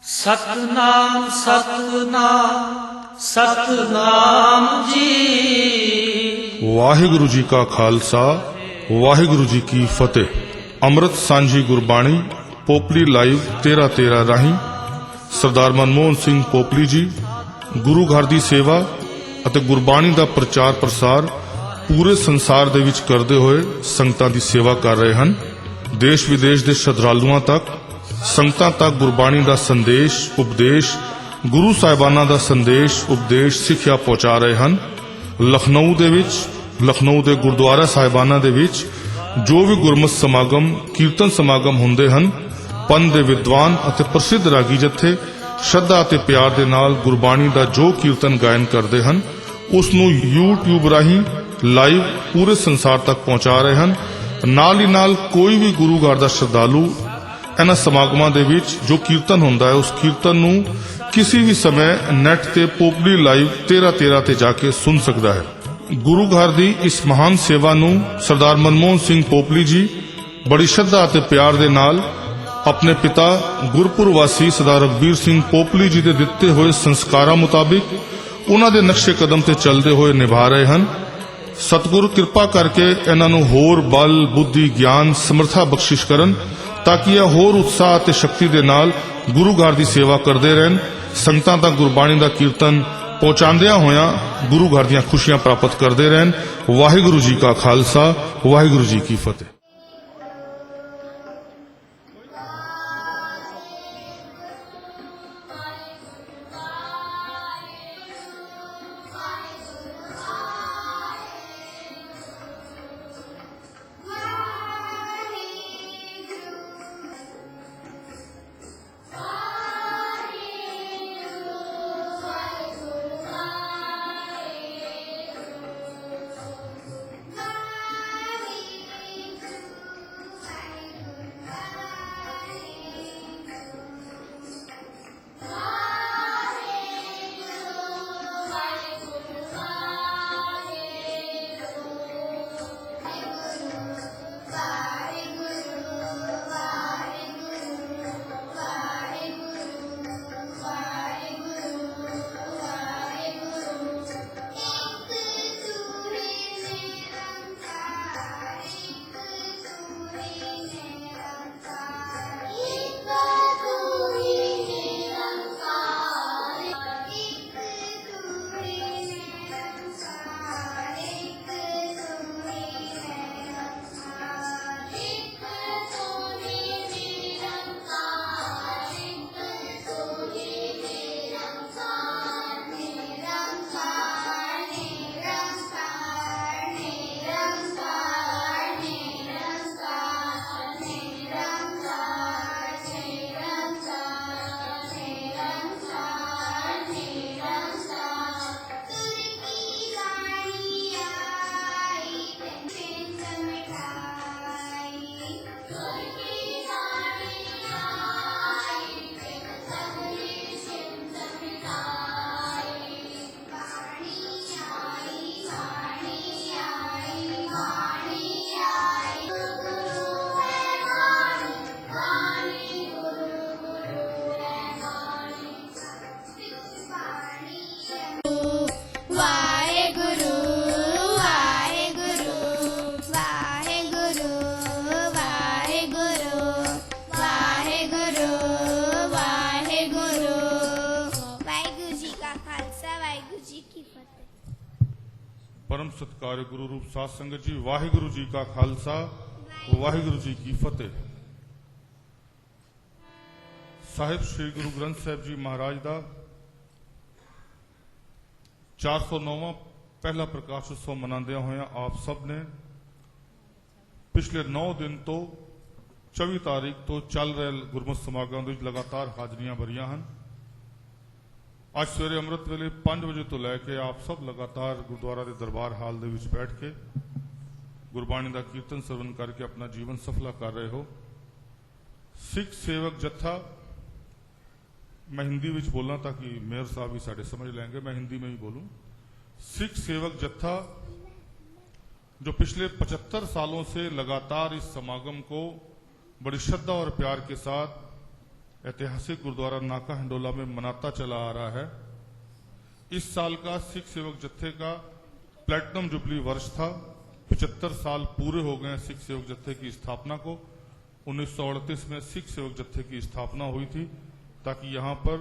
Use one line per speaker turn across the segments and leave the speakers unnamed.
ਸਤਨਾਮ ਸਤਨਾਮ ਸਤਨਾਮ ਜੀ।
ਵਾਹਿਗੁਰੂ ਜੀ ਕਾ ਖਾਲਸਾ ਵਾਹਿਗੁਰੂ ਜੀ ਕੀ ਫਤਿਹ। ਅੰਮ੍ਰਿਤ ਸਾਂਝੀ ਗੁਰਬਾਣੀ ਪੋਪਲੀ ਲਾਈਵ 13 ਰਾਹੀਂ ਸਰਦਾਰ ਮਨਮੋਹਨ ਸਿੰਘ ਪੋਪਲੀ ਜੀ ਗੁਰੂ ਘਰ ਦੀ ਸੇਵਾ ਅਤੇ ਗੁਰਬਾਣੀ ਦਾ ਪ੍ਰਚਾਰ ਪ੍ਰਸਾਰ ਪੂਰੇ ਸੰਸਾਰ ਦੇ ਵਿੱਚ ਕਰਦੇ ਹੋਏ ਸੰਗਤਾਂ ਦੀ ਸੇਵਾ ਕਰ ਰਹੇ ਹਨ। ਦੇਸ਼ ਵਿਦੇਸ਼ ਦੇ ਸ਼ਰਧਾਲੂਆਂ ਤੱਕ ਸੰਗਤਾਂ ਤੱਕ ਗੁਰਬਾਣੀ ਦਾ ਸੰਦੇਸ਼ ਉਪਦੇਸ਼ ਗੁਰੂ ਸਾਹਿਬਾਨਾਂ ਦਾ ਸੰਦੇਸ਼ ਉਪਦੇਸ਼ ਸਿੱਖਿਆ ਪਹੁੰਚਾ ਰਹੇ ਹਨ। ਲਖਨਊ ਦੇ ਗੁਰਦੁਆਰਾ ਸਾਹਿਬਾਨਾਂ ਦੇ ਵਿੱਚ ਜੋ ਵੀ ਗੁਰਮਤਿ ਸਮਾਗਮ ਕੀਰਤਨ ਸਮਾਗਮ ਹੁੰਦੇ ਹਨ, ਪੰਥ ਦੇ ਵਿਦਵਾਨ ਅਤੇ ਪ੍ਰਸਿੱਧ ਰਾਗੀ ਜਥੇ ਸ਼ਰਧਾ ਅਤੇ ਪਿਆਰ ਦੇ ਨਾਲ ਗੁਰਬਾਣੀ ਦਾ ਜੋ ਕੀਰਤਨ ਗਾਇਨ ਕਰਦੇ ਹਨ ਉਸ ਨੂੰ YouTube ਰਾਹੀਂ ਲਾਈਵ ਪੂਰੇ ਸੰਸਾਰ ਤੱਕ ਪਹੁੰਚਾ ਰਹੇ ਹਨ। ਨਾਲ ਹੀ ਨਾਲ ਕੋਈ ਵੀ ਗੁਰੂ ਘਰ ਦਾ ਸ਼ਰਧਾਲੂ ਇਹਨਾਂ ਸਮਾਗਮਾਂ ਦੇ ਵਿੱਚ ਜੋ ਕੀਰਤਨ ਹੁੰਦਾ ਹੈ ਉਸ ਕੀਰਤਨ ਨੂੰ ਕਿਸੇ ਵੀ ਸਮੇਂ ਨੈਟ ਤੇ ਪੋਪਲੀ ਲਾਈਵ 13 ਤੇ ਜਾ ਕੇ ਸੁਣ ਸਕਦਾ ਹੈ। ਗੁਰੂ ਘਰ ਦੀ ਇਸ ਮਹਾਨ ਸੇਵਾ ਨੂੰ ਸਰਦਾਰ ਮਨਮੋਹਨ ਸਿੰਘ ਪੋਪਲੀ ਜੀ ਬੜੀ ਸ਼ਰਧਾ ਅਤੇ ਪਿਆਰ ਦੇ ਨਾਲ ਆਪਣੇ ਪਿਤਾ ਗੁਰਪੁਰ ਵਾਸੀ ਸਰਦਾਰ ਰਘਬੀਰ ਸਿੰਘ ਪੋਪਲੀ ਜੀ ਦੇ ਦਿੱਤੇ ਹੋਏ ਸੰਸਕਾਰਾਂ ਮੁਤਾਬਿਕ ਉਹਨਾਂ ਦੇ ਨਕਸ਼ੇ ਕਦਮ ਤੇ ਚੱਲਦੇ ਹੋਏ ਨਿਭਾ ਰਹੇ ਹਨ। ਸਤਿਗੁਰੂ ਕਿਰਪਾ ਕਰਕੇ ਇਹਨਾਂ ਨੂੰ ਹੋਰ ਬਲ ਬੁੱਧੀ ਗਿਆਨ ਸਮਰੱਥਾ ਬਖਸ਼ਿਸ਼ ਕਰਨ ਤਾਂ ਕਿ ਇਹ ਹੋਰ ਉਤਸ਼ਾਹ ਅਤੇ ਸ਼ਕਤੀ ਦੇ ਨਾਲ ਗੁਰੂ ਘਰ ਦੀ ਸੇਵਾ ਕਰਦੇ ਰਹਿਣ, ਸੰਗਤਾਂ ਤੱਕ ਗੁਰਬਾਣੀ ਦਾ ਕੀਰਤਨ ਪਹੁੰਚਾਉਂਦਿਆਂ ਹੋਇਆਂ ਗੁਰੂ ਘਰ ਦੀਆਂ ਖੁਸ਼ੀਆਂ ਪ੍ਰਾਪਤ ਕਰਦੇ ਰਹਿਣ। ਵਾਹਿਗੁਰੂ ਜੀ ਕਾ ਖਾਲਸਾ ਵਾਹਿਗੁਰੂ ਜੀ ਕੀ ਫਤਿਹ। परम सत्कार गुरु रूप साध संगत जी, वाहिगुरु जी का खालसा वाहिगुरु जी की फतेह। साहिब श्री गुरु ग्रंथ साहिब जी महाराज का 409वां पहला प्रकाश उत्सव मनांदे होया आप सब ने पिछले 9 दिन तो 24 तारीख तो चल रहे गुरमत समागम में लगातार हाजरियां भरिया हैं। आज सवेरे अमृत वेले 5 वजे तो लैके आप सब लगातार गुरुद्वारा के दरबार हाल दे विच बैठ के गुरबाणी का कीर्तन सरवण करके अपना जीवन सफला कर रहे हो। सिख सेवक जत्था, मैं हिंदी में बोलना ताकि मेयर साहब भी साढ़े समझ लेंगे, मैं हिंदी में ही बोलूं। सिख सेवक जत्था जो पिछले 75 सालों से लगातार इस समागम को बड़ी श्रद्धा और प्यार के साथ ऐतिहासिक गुरुद्वारा नाका हिंडोला में मनाता चला आ रहा है। इस साल का सिख सेवक जत्थे का प्लेटिनम जुबली वर्ष था। 75 साल पूरे हो गए सिख सेवक जत्थे की स्थापना को। 1938 में सिख सेवक जत्थे की स्थापना हुई थी ताकि यहाँ पर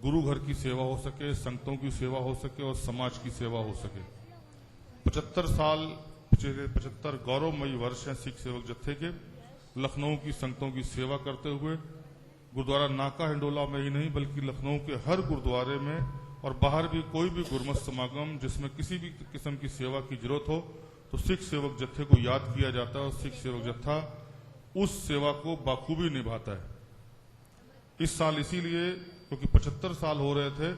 गुरु घर की सेवा हो सके, संगतों की सेवा हो सके और समाज की सेवा हो सके। 75 गौरवमयी वर्ष हैं सिख सेवक जत्थे के। लखनऊ की संगतों की सेवा करते हुए गुरुद्वारा नाका हिंडोला में ही नहीं बल्कि लखनऊ के हर गुरुद्वारे में और बाहर भी कोई भी गुरमत समागम जिसमें किसी भी किस्म की सेवा की जरूरत हो तो सिख सेवक जत्थे को याद किया जाता है और सिख सेवक जत्था उस सेवा को बाखूबी निभाता है। इस साल इसीलिए क्योंकि 75 साल हो रहे थे,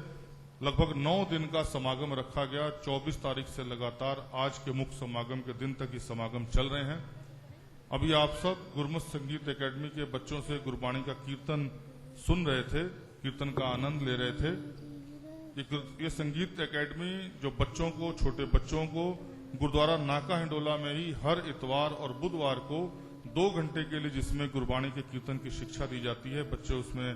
लगभग 9 दिन का समागम रखा गया। 24 तारीख से लगातार आज के मुख्य समागम के दिन तक ये समागम चल रहे हैं। अभी आप सब गुरमत संगीत एकेडमी के बच्चों से गुरबाणी का कीर्तन सुन रहे थे, कीर्तन का आनंद ले रहे थे। ये संगीत एकेडमी जो बच्चों को, छोटे बच्चों को गुरुद्वारा नाका हिंडोला में ही हर इतवार और बुधवार को 2 घंटे के लिए जिसमें गुरबाणी के कीर्तन की शिक्षा दी जाती है, बच्चे उसमें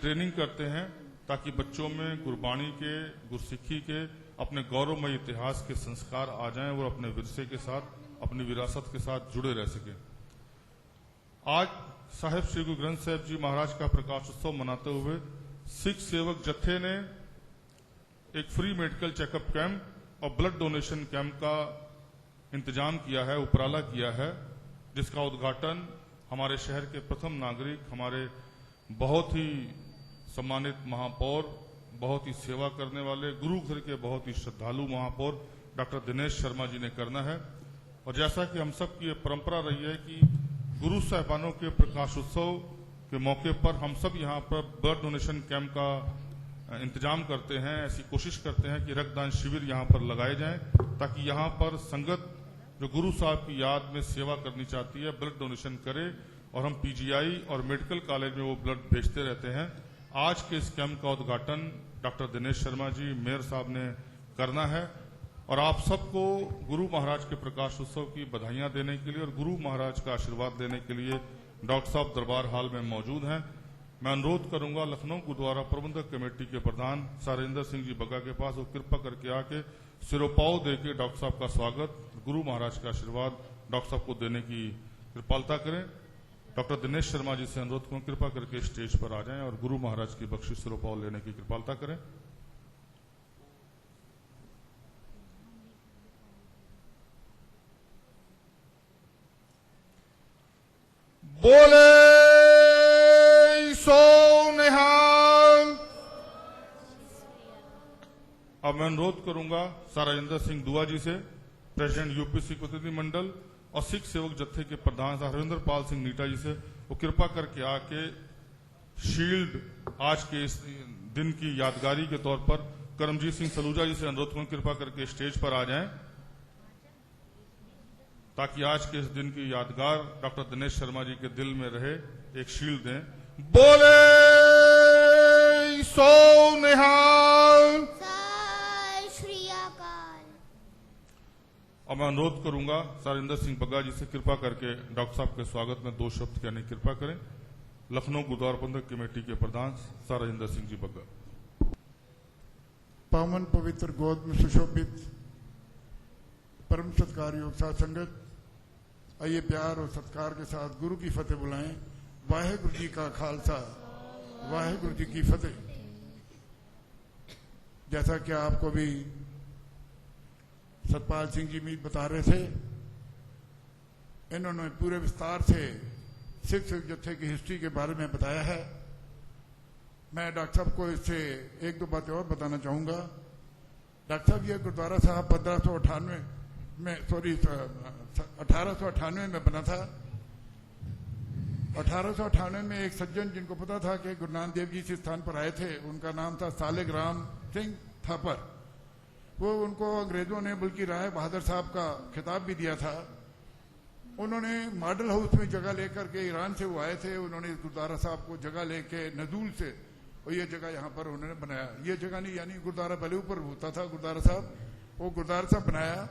ट्रेनिंग करते हैं ताकि बच्चों में गुरबाणी के, गुरसिक्खी के, अपने गौरवमय इतिहास के संस्कार आ जाएं और अपने विरसे के साथ, अपनी विरासत के साथ जुड़े रह सके। आज साहिब श्री गुरु ग्रंथ साहिब जी महाराज का प्रकाश उत्सव मनाते हुए सिख सेवक जत्थे ने एक फ्री मेडिकल चेकअप कैंप और ब्लड डोनेशन कैंप का इंतजाम किया है, उपराला किया है, जिसका उद्घाटन हमारे शहर के प्रथम नागरिक, हमारे बहुत ही सम्मानित महापौर, बहुत ही सेवा करने वाले, गुरु घर के बहुत ही श्रद्धालु महापौर डॉक्टर दिनेश शर्मा जी ने करना है। और जैसा कि हम सब की ये परंपरा रही है कि गुरु साहिबानों के प्रकाश उत्सव के मौके पर हम सब यहाँ पर ब्लड डोनेशन कैंप का इंतजाम करते हैं, ऐसी कोशिश करते हैं कि रक्तदान शिविर यहाँ पर लगाए जाएं ताकि यहाँ पर संगत जो गुरु साहब की याद में सेवा करनी चाहती है ब्लड डोनेशन करे और हम पीजीआई और मेडिकल कॉलेज में वो ब्लड भेजते रहते हैं। आज के इस कैंप का उद्घाटन डॉक्टर दिनेश शर्मा जी मेयर साहब ने करना है और आप सबको गुरु महाराज के प्रकाश उत्सव की बधाइयां देने के लिए और गुरु महाराज का आशीर्वाद देने के लिए डॉक्टर साहब दरबार हाल में मौजूद हैं। मैं अनुरोध करूंगा लखनऊ गुरुद्वारा प्रबंधक कमेटी के प्रधान सारेंद्र सिंह जी बग्गा के पास वो कृपा करके आके सिरोपाव देके डॉक्टर साहब का स्वागत, गुरु महाराज का आशीर्वाद डॉक्टर साहब को देने की कृपालता करें। डॉक्टर दिनेश शर्मा जी से अनुरोध करूं कृपा करके स्टेज पर आ जाएं और गुरु महाराज की बख्शिश सिरोपाव लेने की कृपालता करें। बोले सो निहाल। अब मैं अनुरोध करूंगा साराजिंदर सिंह दुआ जी से, प्रेसिडेंट यूपीसी प्रतिनिधिमंडल और सिख सेवक जत्थे के प्रधान हरविंदर पाल सिंह नीटा जी से वो कृपा करके आके शील्ड आज के इस दिन की यादगारी के तौर पर करमजीत सिंह सलूजा जी से अनुरोध करूं कृपा करके स्टेज पर आ जाएं ताकि आज के इस दिन की यादगार डॉक्टर दिनेश शर्मा जी के दिल में रहे, एक शील्ड दें। बोले सो निहाल। और मैं अनुरोध करूंगा सारिंदर सिंह बग्गा जी से कृपा करके डॉक्टर साहब के स्वागत में 2 शब्द कहने की कृपा करें। लखनऊ गुरुद्वारा प्रबंधक कमेटी के प्रधान सारिंदर सिंह जी बग्गा।
पावन पवित्र गोद में सुशोभित परम सत्कार योग साथ संगत, आइए प्यार और सत्कार के साथ गुरु की फतेह बुलाएं। वाहेगुरु जी का खालसा, वाहेगुरु जी की फतेह। जैसा कि आपको भी सतपाल सिंह जी भी बता रहे थे, इन्होंने पूरे विस्तार से सिख जत्थे की हिस्ट्री के बारे में बताया है। मैं डॉक्टर साहब को इससे 1-2 बातें और बताना चाहूंगा। डॉक्टर साहब, ये गुरुद्वारा साहब 1898 में बना था। 1898 में एक सज्जन जिनको पता था कि गुरु नानक देव जी इस स्थान पर आए थे, उनका नाम था सालिग्राम सिंह थापर। वो उनको अंग्रेजों ने बल्कि राय बहादुर साहब का खिताब भी दिया था। उन्होंने मॉडल हाउस में जगह लेकर के, ईरान से वो आए थे, उन्होंने गुरुद्वारा साहब को जगह लेके नजूल से, और ये जगह यहाँ पर उन्होंने बनाया। ये जगह नहीं, यानी गुरुद्वारा पहले ऊपर होता था गुरुद्वारा साहब, वो गुरुद्वारा साहब बनाया।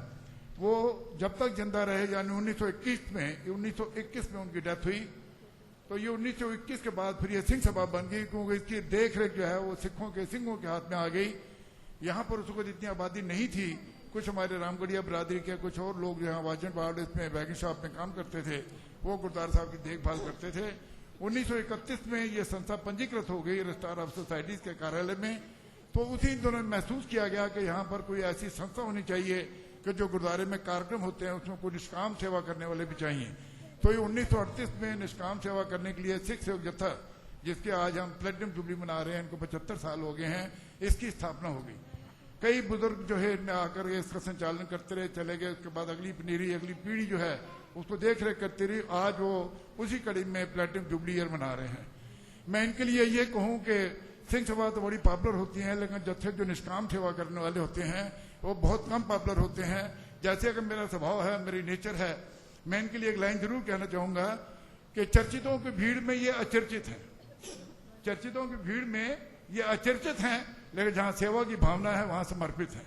वो जब तक जिंदा रहे, यानी 1921 में उनकी डेथ हुई तो ये 1921 के बाद फिर ये सिंह सभा बन गई, क्योंकि इसकी देख रेख जो है वो सिंहों के हाथ में आ गई। यहाँ पर उस वक्त इतनी आबादी नहीं थी। कुछ हमारे रामगढ़िया बरादरी के कुछ और लोग यहाँ वाजन वार्ड इसमें वैगन शॉप में काम करते थे, वो गुरुद्वारा साहब की देखभाल करते थे। 1931 में ये संस्था पंजीकृत हो गई रजिस्ट्रार ऑफ सोसाइटीज के कार्यालय में। तो उसी दिनों महसूस किया गया कि यहाँ पर कोई ऐसी संस्था होनी चाहिए कि जो गुरुद्वारे में कार्यक्रम होते हैं उसमें कोई निष्काम सेवा करने वाले भी चाहिए। तो ये 1938 में निष्काम सेवा करने के लिए सिख सेवक जत्था, जिसके आज हम प्लेटिनम जुबली मना रहे हैं, इनको 75 साल हो गए हैं, इसकी स्थापना हो गई। कई बुजुर्ग जो है इनमें आकर इसका संचालन करते रहे, चले गए। उसके बाद अगली पीढ़ी जो है उसको देख रेख करती रही। आज वो उसी कड़ी में प्लेटिनम जुबली ईयर मना रहे हैं। मैं इनके लिए ये कहूं कि सिंह सभा तो बड़ी पॉपुलर होती है, लेकिन जत्थे जो निष्काम सेवा करने वाले होते हैं वो बहुत कम पॉपुलर होते हैं। जैसे कि मेरा स्वभाव है, मेरी नेचर है, मैं इनके लिए एक लाइन जरूर कहना चाहूंगा कि चर्चितों की भीड़ में ये अचर्चित है। चर्चितों की भीड़ में ये अचर्चित हैं, लेकिन जहां सेवा की भावना है वहां समर्पित है।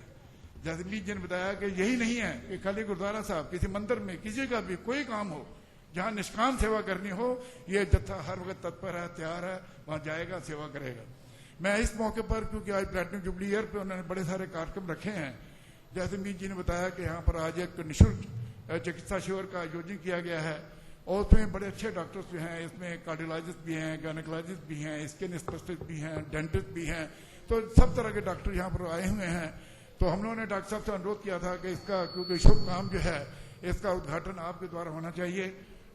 जैसे मीत जी ने बताया कि यही नहीं है कि खाली गुरुद्वारा साहब, किसी मंदिर में किसी का भी कोई काम हो जहां निष्काम सेवा करनी हो, ये जत्था हर वक्त तत्पर है, तैयार है, वहां जाएगा, सेवा करेगा। मैं इस मौके पर, क्योंकि आज प्लेटिनम जुबली ईयर पे उन्होंने बड़े सारे कार्यक्रम रखे हैं, जैसे मीत जी ने बताया कि यहाँ पर आज एक निःशुल्क चिकित्सा शिविर का आयोजन किया गया है और उसमें बड़े अच्छे डॉक्टर्स भी हैं। इसमें कार्डियोलॉजिस्ट भी हैं, गायनेकोलॉजिस्ट भी हैं, स्किन स्पेशलिस्ट भी हैं, डेंटिस्ट भी हैं। तो सब तरह के डॉक्टर यहाँ पर आए हुए हैं। तो हम लोगों ने डॉक्टर साहब से अनुरोध किया था कि इसका, क्योंकि शुभ काम जो है इसका उद्घाटन आपके द्वारा होना चाहिए।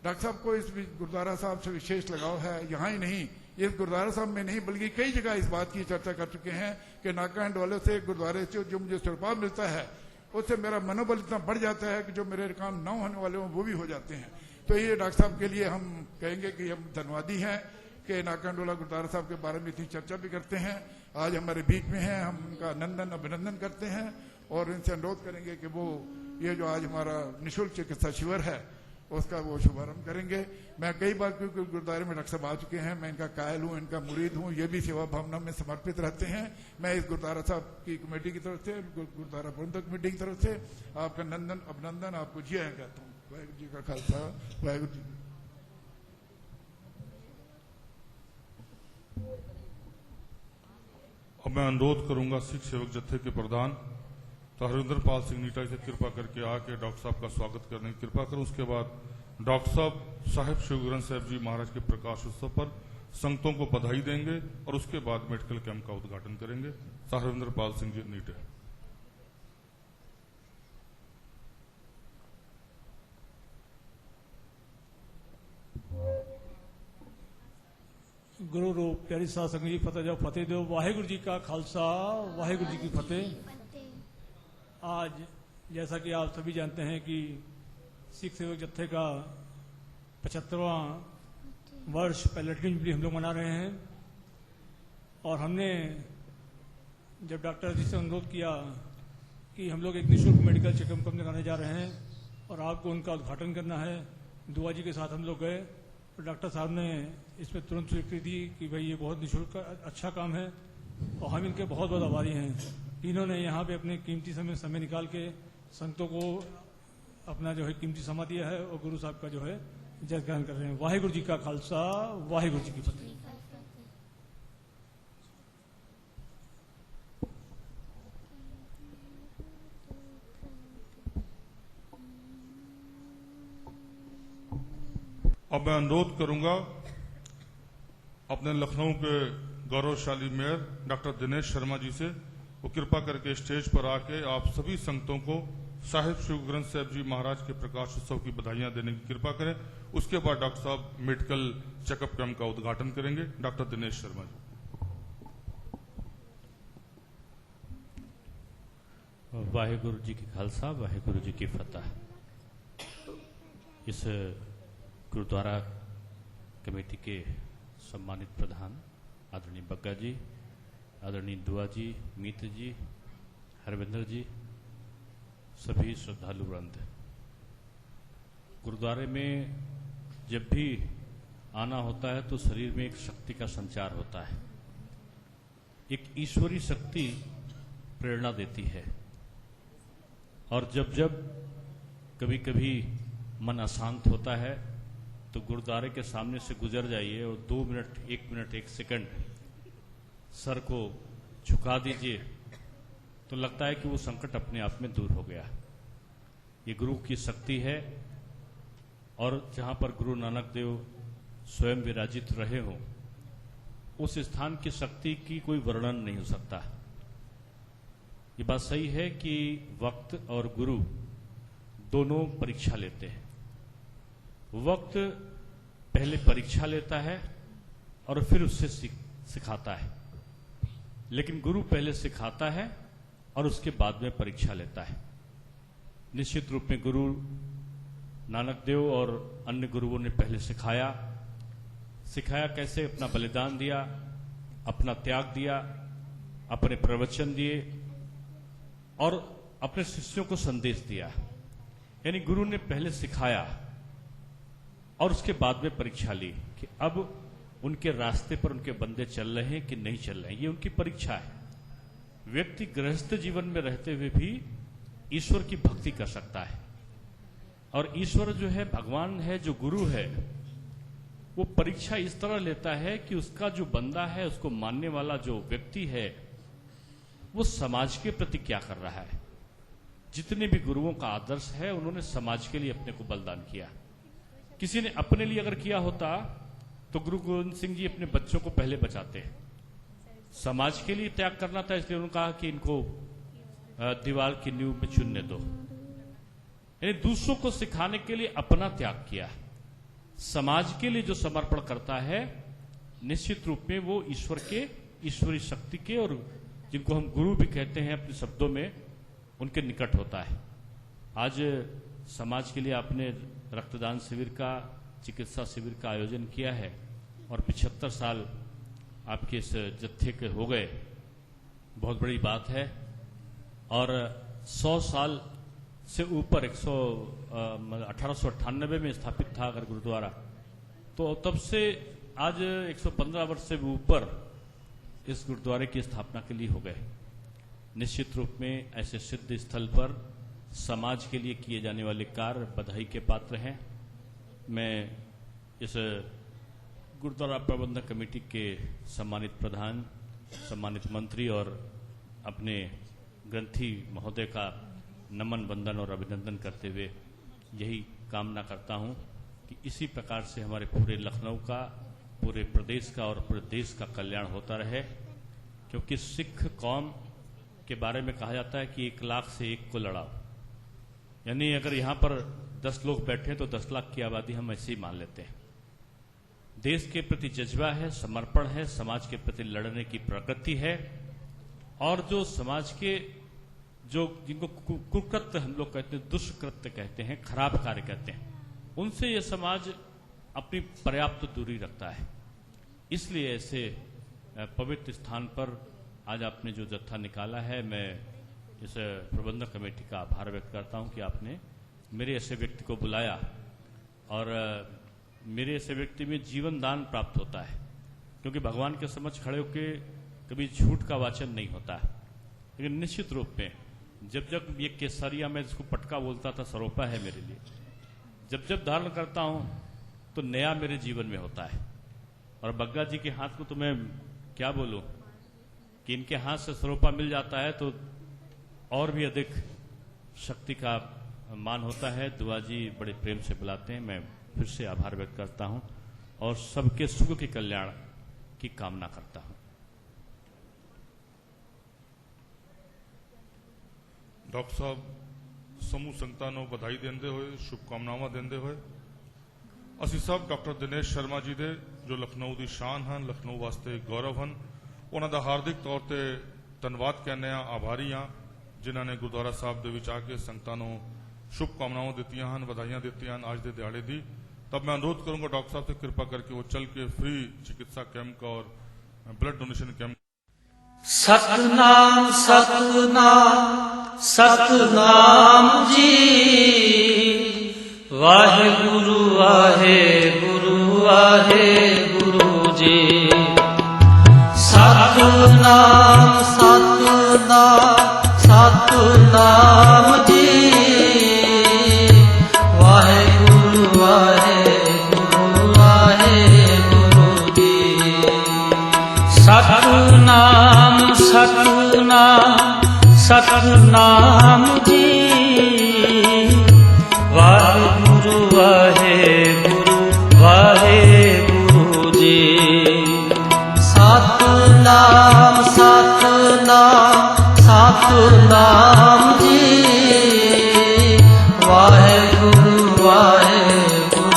डॉक्टर साहब को इस गुरुद्वारा साहब से विशेष लगाव है। यहाँ ही नहीं, इस गुरुद्वारा साहब में नहीं बल्कि कई जगह इस बात की चर्चा कर चुके हैं कि नाका एंड वाले से गुरुद्वारे से जो मुझे सुरपा मिलता है उससे मेरा मनोबल इतना बढ़ जाता है कि जो मेरे काम न होने वाले हों वो भी हो जाते हैं। तो ये डॉक्टर साहब के लिए हम कहेंगे कि हम धन्यवादी हैं कि नाका एंड वाला गुरुद्वारा साहब के बारे में इतनी चर्चा भी करते हैं। आज हमारे बीच में हैं, हम उनका नंदन अभिनंदन करते हैं और इनसे अनुरोध करेंगे कि वो ये जो आज हमारा निःशुल्क चिकित्सा शिविर है उसका वो शुभारंभ करेंगे। मैं कई बार, क्योंकि गुरुद्वारे में डॉक्टर साहब आ चुके हैं, मैं इनका कायल हूँ, इनका मुरीद हूँ, ये भी सेवा भावना में समर्पित रहते हैं। मैं इस गुरुद्वारा साहब की कमेटी की तरफ से, गुरुद्वारा प्रबंधक कमेटी की तरफ से आपका नंदन अभिनंदन, आपको जी आया कहता हूँ। वाहिगुरू जी का खालसा, वाहिगुरू जी।
अब मैं अनुरोध करूंगा सिख सेवक जत्थे के प्रधान हरविंदर पाल सिंह नीटा से कृपा करके आके डॉक्टर साहब का स्वागत करने की कृपा करूं। उसके बाद डॉक्टर साहब श्री गुरु ग्रंथ साहिब जी महाराज के प्रकाश उत्सव पर संगतों को बधाई देंगे और उसके बाद मेडिकल कैंप का उद्घाटन करेंगे। हरविंदर पाल सिंह जी नीटे।
गुरु रूप प्यारी साध संगत जी, फतेह जाओ, फतेह दो। वाहिगुरु जी का खालसा, वाहिगुरु जी की फतेह। आज जैसा कि आप सभी जानते हैं कि सिख सेवक जत्थे का 75वां वर्ष प्लेटिनम जुबली हम लोग मना रहे हैं। और हमने जब डॉक्टर जी से अनुरोध किया कि हम लोग एक निःशुल्क मेडिकल चेकअप करने जा रहे हैं और आपको उनका उद्घाटन करना है, दुआ जी के साथ हम लोग गए तो डॉक्टर साहब ने इसमें तुरंत स्वीकृति दी कि भाई ये बहुत निःशुल्क अच्छा काम है और हम इनके बहुत बहुत आभारी हैं। इन्होंने यहाँ पे अपने कीमती समय निकाल के संतों को अपना जो है कीमती समय दिया है और गुरु साहब का जो है जय गान कर रहे हैं। वाहिगुरु जी का खालसा, वाहिगुरु जी की फतेह।
अब मैं अनुरोध करूंगा अपने लखनऊ के गौरवशाली मेयर डॉक्टर दिनेश शर्मा जी से, वो कृपा करके स्टेज पर आके आप सभी संगतों को साहिब श्री गुरु ग्रंथ साहिब जी महाराज के प्रकाश उत्सव की बधाइयां देने की कृपा करें। उसके बाद डॉक्टर साहब मेडिकल चेकअप कैंप का उद्घाटन करेंगे। डॉक्टर दिनेश शर्मा जी।
वाहिगुरु जी की खालसा, वाहिगुरु जी की फतह। इस गुरुद्वारा कमेटी के सम्मानित प्रधान आदरणीय बग्गा जी, आदरणीय दुआ जी, मीत जी, हरविंदर जी, सभी श्रद्धालु वृंद, गुरुद्वारे में जब भी आना होता है तो शरीर में एक शक्ति का संचार होता है। एक ईश्वरी शक्ति प्रेरणा देती है और जब जब कभी कभी मन अशांत होता है तो गुरुद्वारे के सामने से गुजर जाइए और 2 मिनट 1 मिनट 1 सेकंड सर को झुका दीजिए तो लगता है कि वो संकट अपने आप में दूर हो गया। ये गुरु की शक्ति है। और जहां पर गुरु नानक देव स्वयं विराजित रहे हों, उस स्थान की शक्ति की कोई वर्णन नहीं हो सकता। ये बात सही है कि वक्त और गुरु दोनों परीक्षा लेते हैं। वक्त पहले परीक्षा लेता है और फिर उससे सिखाता है, लेकिन गुरु पहले सिखाता है और उसके बाद में परीक्षा लेता है। निश्चित रूप में गुरु नानक देव और अन्य गुरुओं ने पहले सिखाया कैसे, अपना बलिदान दिया, अपना त्याग दिया, अपने प्रवचन दिए और अपने शिष्यों को संदेश दिया। यानी गुरु ने पहले सिखाया और उसके बाद में परीक्षा ली कि अब उनके रास्ते पर उनके बंदे चल रहे हैं कि नहीं चल रहे हैं। ये उनकी परीक्षा है। व्यक्ति गृहस्थ जीवन में रहते हुए भी ईश्वर की भक्ति कर सकता है, और ईश्वर जो है, भगवान है, जो गुरु है, वो परीक्षा इस तरह लेता है कि उसका जो बंदा है, उसको मानने वाला जो व्यक्ति है, वो समाज के प्रति क्या कर रहा है। जितने भी गुरुओं का आदर्श है, उन्होंने समाज के लिए अपने को बलिदान किया। किसी ने अपने लिए अगर किया होता तो गुरु गोविंद सिंह जी अपने बच्चों को पहले बचाते। समाज के लिए त्याग करना था, इसलिए उन्होंने कहा कि इनको दीवार की नींव में चुनने दो। यानी दूसरों को सिखाने के लिए अपना त्याग किया। समाज के लिए जो समर्पण करता है, निश्चित रूप में वो ईश्वर के, ईश्वरी शक्ति के, और जिनको हम गुरु भी कहते हैं अपने शब्दों में, उनके निकट होता है। आज समाज के लिए आपने रक्तदान शिविर का, चिकित्सा शिविर का आयोजन किया है और 75 साल आपके इस जत्थे के हो गए, बहुत बड़ी बात है। और 100 साल से ऊपर 1898 में स्थापित था अगर गुरुद्वारा, तो तब से आज 115 वर्ष से ऊपर इस गुरुद्वारे की स्थापना के लिए हो गए। निश्चित रूप में ऐसे सिद्ध स्थल पर समाज के लिए किए जाने वाले कार्य बधाई के पात्र हैं। मैं इस गुरुद्वारा प्रबंधक कमेटी के सम्मानित प्रधान, सम्मानित मंत्री और अपने ग्रंथी महोदय का नमन, वंदन और अभिनंदन करते हुए यही कामना करता हूं कि इसी प्रकार से हमारे पूरे लखनऊ का, पूरे प्रदेश का और पूरे देश का कल्याण होता रहे। क्योंकि सिख कौम के बारे में कहा जाता है कि 1 लाख से 1 को लड़ाओ। यानी अगर यहां पर 10 लोग बैठे तो 10 लाख की आबादी हम ऐसे ही मान लेते हैं। देश के प्रति जज्बा है, समर्पण है, समाज के प्रति लड़ने की प्रकृति है, और जो समाज के जो जिनको कुकृत्य हम लोग कहते हैं, दुष्कृत्य कहते हैं, खराब कार्य कहते हैं, उनसे यह समाज अपनी पर्याप्त दूरी रखता है। इसलिए ऐसे पवित्र स्थान पर आज आपने जो जत्था निकाला है, मैं इस प्रबंधक कमेटी का आभार व्यक्त करता हूं कि आपने मेरे ऐसे व्यक्ति को बुलाया, और मेरे ऐसे व्यक्ति में जीवन दान प्राप्त होता है। क्योंकि भगवान के समक्ष खड़े होकर कभी झूठ का वाचन नहीं होता है, लेकिन निश्चित रूप में जब जब ये केसरिया, में जिसको पटका बोलता था, सरोपा है मेरे लिए, जब जब धारण करता हूं तो नया मेरे जीवन में होता है। और बग्गा जी के हाथ को तो मैं क्या बोलूं कि इनके हाथ से सरोपा मिल जाता है तो और भी अधिक शक्ति का मान होता है। दुआ जी बड़े प्रेम से बुलाते हैं। मैं फिर से आभार व्यक्त करता हूं और सबके सुख के कल्याण की कामना करता हूं।
डॉक्टर साहब समूह संगतां ਨੂੰ ਵਧਾਈ ਦਿੰਦੇ ਹੋਏ, ਸ਼ੁਭਕਾਮਨਾਵਾਂ ਦਿੰਦੇ ਹੋਏ, ਅਸੀਂ ਸਭ ਡਾਕਟਰ ਦਿਨੇਸ਼ ਸ਼ਰਮਾ ਜੀ ਦੇ ਜੋ ਲਖਨਊ ਦੀ ਸ਼ਾਨ ਹਨ, ਲਖਨਊ ਵਾਸਤੇ ਗੌਰਵ ਹਨ, ਉਹਨਾਂ ਦਾ ਹਾਰਦਿਕ ਤੌਰ ਤੇ ਧੰਨਵਾਦ ਕਹਿੰਦੇ ਆ, ਆਭਾਰੀ ਆ, ਜਿਨ੍ਹਾਂ ਨੇ ਗੁਰਦੁਆਰਾ ਸਾਹਿਬ ਦੇ ਵਿੱਚ ਆ ਕੇ ਸੰਗਤਾਂ ਨੂੰ ਸ਼ੁਭਕਾਮਨਾਵਾਂ ਦਿੱਤੀਆਂ ਹਨ, ਵਧਾਈਆਂ ਦਿੱਤੀਆਂ ਹਨ ਅੱਜ ਦੇ ਦਿਹਾੜੇ ਦੀ। तब मैं अनुरोध करूंगा डॉक्टर साहब से कृपा करके वो चल के फ्री चिकित्सा कैंप का और blood donation camp.
Satnam Satnam Satnam ji, Waheguru Waheguru Waheguru ji. Satnam Satnam Satnam ji, Waheguru Waheguru Satnam Satnam Satnam ji Waheguru Waheguru Waheguru ji Satnam Satnam Satnam ji Waheguru Waheguru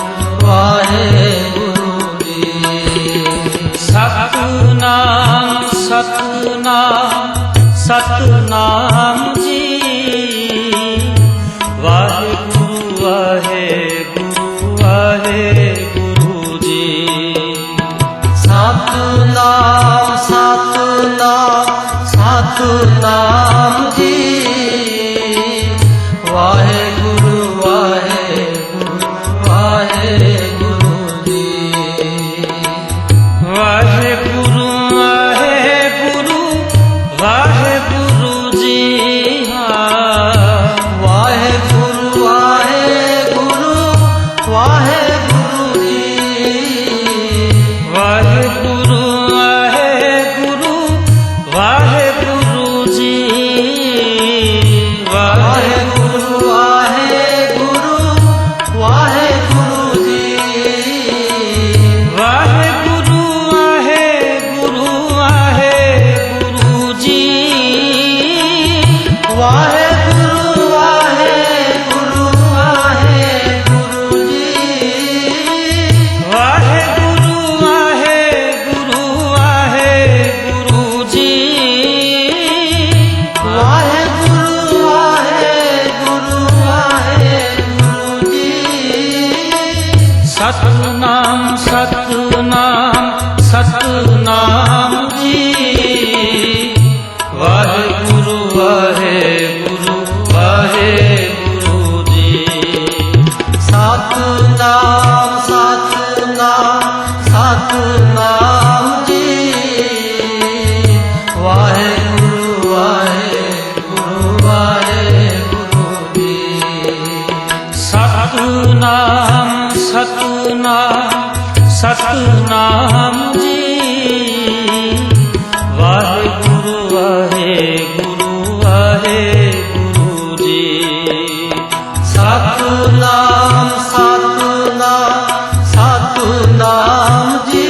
Waheguru ji Satnam Satnam Satnam ji Waheguru Waheguru Waheguru ji Satnam Satnam Satnam ji Waheguru Waheguru Waheguru ji Waheguru Waheguru Waheguru ji Waheguru Waheguru Waheguru ji Waheguru Waheguru Waheguru ji Waheguru Waheguru Waheguru ji Waheguru Waheguru Waheguru ji Waheguru Waheguru Waheguru ji Waheguru Waheguru Waheguru ji Waheguru Waheguru Waheguru ji Satnam Satnam Satnam ji Waheguru Waheguru Waheguru ji Satnam Satnam Satnam ji Waheguru Waheguru Waheguru ji Satnam Satnam Satnam ji Waheguru Waheguru Waheguru ji Satnam Satnam Satnam ji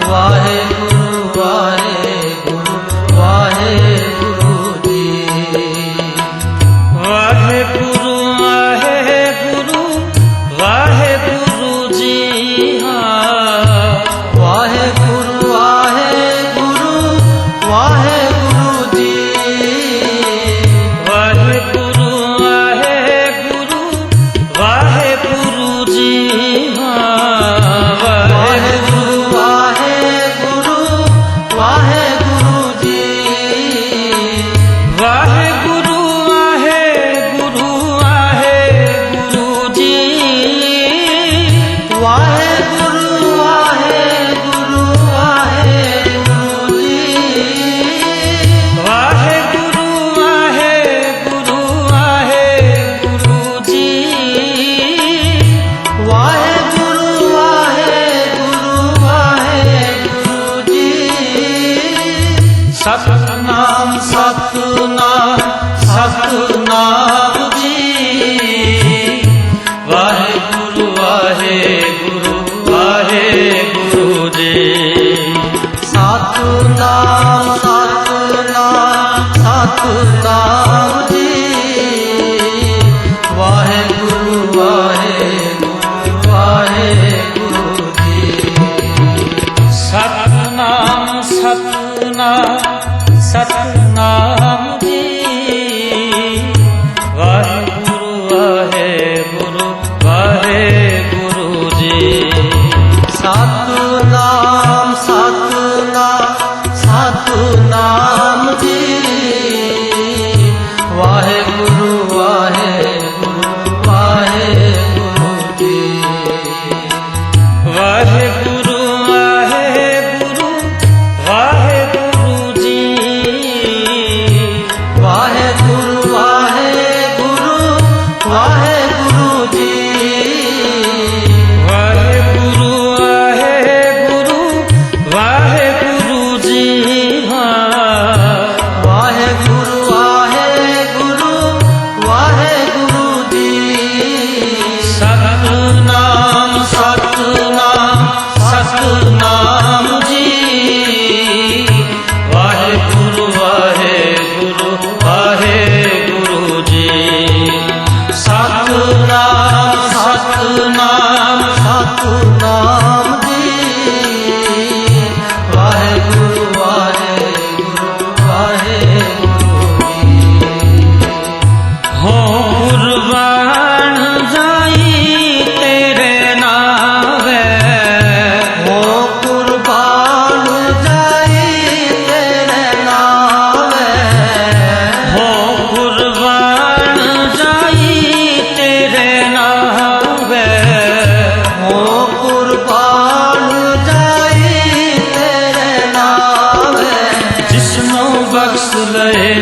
Waheguru Waheguru Waheguru ji Waheguru Waheguru Waheguru ji Waheguru Waheguru Waheguru ji Waheguru Waheguru Waheguru ji Waheguru Waheguru Waheguru ji Waheguru Waheguru Waheguru ji Waheguru Waheguru Waheguru ji Waheguru Waheguru Waheguru ji Waheguru Waheguru Waheguru ji Satnam Satnam Satnam ji Waheguru Waheguru Waheguru ji Satnam Satnam Satnam ji Waheguru Waheguru Waheguru ji Satnam Satnam Satnam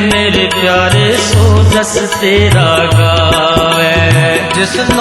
मेरे प्यारे सो जस तेरा गावे। जिस